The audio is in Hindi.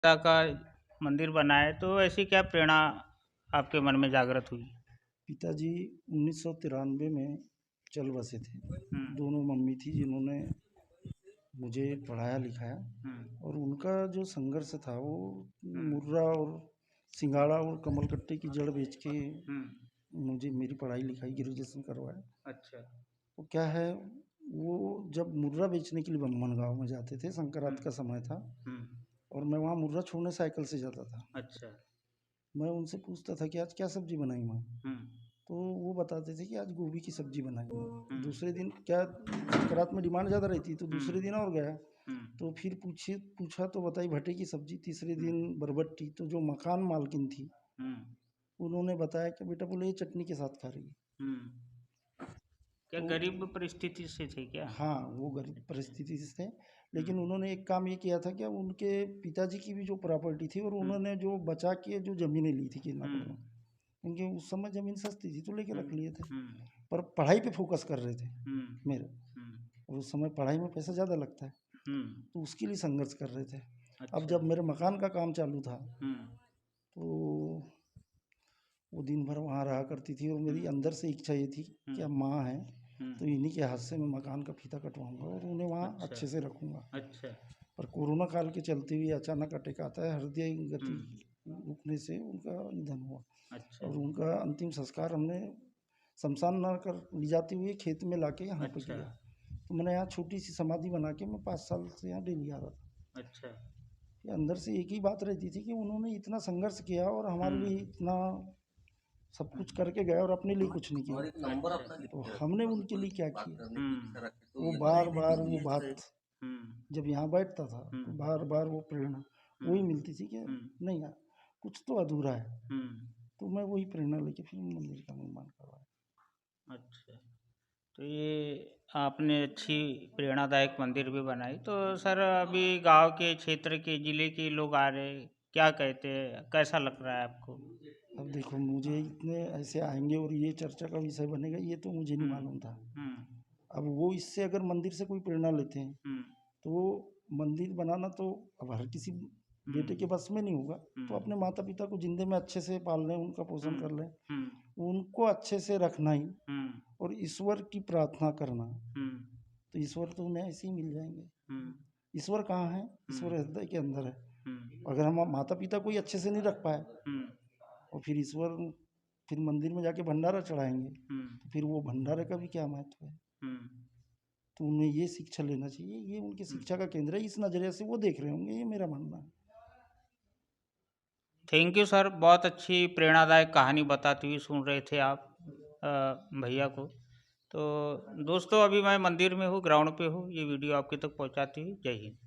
पिता का मंदिर बनाए, तो ऐसी क्या प्रेरणा आपके मन में जागृत हुई? पिताजी 1993 में चल बसे थे। हुँ, दोनों मम्मी थी जिन्होंने मुझे पढ़ाया लिखाया, हुँ, और उनका जो संघर्ष था वो हुँ, मुर्रा और सिंघाड़ा और कमलकट्टे की जड़ बेच के हुँ, मुझे मेरी पढ़ाई लिखाई ग्रेजुएशन करवाया। अच्छा। तो क्या है, वो जब मुर्रा बेचने के लिए बनगाँव में जाते थे, हुँ, संक्रांत का समय था, हुँ, और मैं वहाँ मुर्रा छोड़ने साइकिल से जाता था। अच्छा। मैं उनसे पूछता था कि आज क्या सब्जी बनाई माँ? हुँ, तो वो बताते थे कि आज गोभी की सब्जी बनाई है। हुँ, दूसरे दिन क्या, संक्रांत में डिमांड ज़्यादा रहती, तो हुँ, दूसरे दिन और गया, हुँ, तो फिर पूछा तो बताई भट्टे की सब्जी। तीसरे हुँ, दिन बरबट्टी। तो जो मकान मालकिन थी, हुँ, उन्होंने बताया कि बेटा बोले ये चटनी के साथ खा रही है। हुँ। क्या तो गरीब परिस्थिति से थे क्या? हाँ, वो गरीब अच्छा। परिस्थिति से थे, हुँ, लेकिन उन्होंने एक काम ये किया था कि उनके पिताजी की भी जो प्रॉपर्टी थी, और हुँ, उन्होंने जो बचा के जो ज़मीनें ली थी हुँ, किडनैपर में, क्योंकि उस समय ज़मीन सस्ती थी तो लेके हुँ, रख लिए थे। हुँ, पर पढ़ाई पे फोकस कर रहे थे हुँ, मेरे, हुँ, और उस समय पढ़ाई में पैसा ज़्यादा लगता है, हुँ, तो उसके लिए संघर्ष कर रहे थे। अब अच्छा। जब मेरे मकान का काम चालू था, हुँ, तो वो दिन भर वहाँ रहा करती थी, और हुँ, मेरी अंदर से इच्छा ये थी हुँ, कि अब माँ है, हुँ, तो इन्हीं के हाथ से मैं मकान का फीता कटवाऊँगा और उन्हें वहाँ अच्छा, अच्छे से रखूँगा। अच्छा। पर कोरोना काल के चलते हुए अचानक अटैक आता है, हृदय हुँ, गति रुकने से उनका निधन हुआ, अच्छा, और उनका अंतिम संस्कार हमने शमशान ना कर ले जाते हुए खेत में लाके यहाँ पे अच्छा, किया। तो मैंने यहाँ छोटी सी समाधि बना के मैं 5 साल से यहाँ डेली आ रहा था। अच्छा। कि अंदर से एक ही बात रहती थी कि उन्होंने इतना संघर्ष किया और हुँ, हमारे लिए इतना सब हुँ, कुछ करके गए, और अपने लिए कुछ नहीं किया। अच्छा। तो हमने उनके लिए क्या किया? हुँ, वो बार बार वो बात हुँ, जब यहाँ बैठता था, हुँ, तो बार बार वो प्रेरणा हुँ, वही मिलती थी कि हुँ, नहीं यार, कुछ तो अधूरा है। हुँ, तो मैं वही प्रेरणा लेके फिर मंदिर का निर्माण करवाया। अच्छा। तो ये आपने अच्छी प्रेरणादायक मंदिर भी बनाई। तो सर अभी गाँव के, क्षेत्र के, ज़िले के लोग आ रहे, क्या कहते हैं? कैसा लग रहा है आपको? अब देखो, मुझे इतने ऐसे आएंगे और ये चर्चा का विषय बनेगा, ये तो मुझे नहीं हुँ, मालूम था। हुँ, अब वो इससे अगर मंदिर से कोई प्रेरणा लेते हैं, हुँ, तो मंदिर बनाना तो अब हर किसी हुँ, बेटे के बस में नहीं होगा। हुँ, तो अपने माता पिता को जिंदे में अच्छे से पाल लें, उनका हुँ, पोषण कर लें, हुँ, उनको अच्छे से रखना ही, हुँ, और ईश्वर की प्रार्थना करना, हुँ, तो ईश्वर तो उन्हें ऐसे ही मिल जाएंगे। हुँ, ईश्वर कहाँ है? हुँ, ईश्वर हृदय के अंदर है। हुँ, अगर हम माता पिता को ही अच्छे से नहीं रख पाए, हुँ, और फिर ईश्वर, फिर मंदिर में जाके भंडारा चढ़ाएंगे, हुँ, तो फिर वो भंडारे का भी क्या महत्व है? हुँ, तो उन्हें ये शिक्षा लेना चाहिए, ये उनकी हुँ। शिक्षा का केंद्र है, इस नज़रिए से वो देख रहे होंगे, ये मेरा मानना है। थैंक यू सर, बहुत अच्छी प्रेरणादायक कहानी बताते हुए सुन रहे थे आप भैया को। तो दोस्तों, अभी मैं मंदिर में हूँ, ग्राउंड पे हूँ, ये वीडियो आपके तक पहुँचाती हूँ। जय हिंद।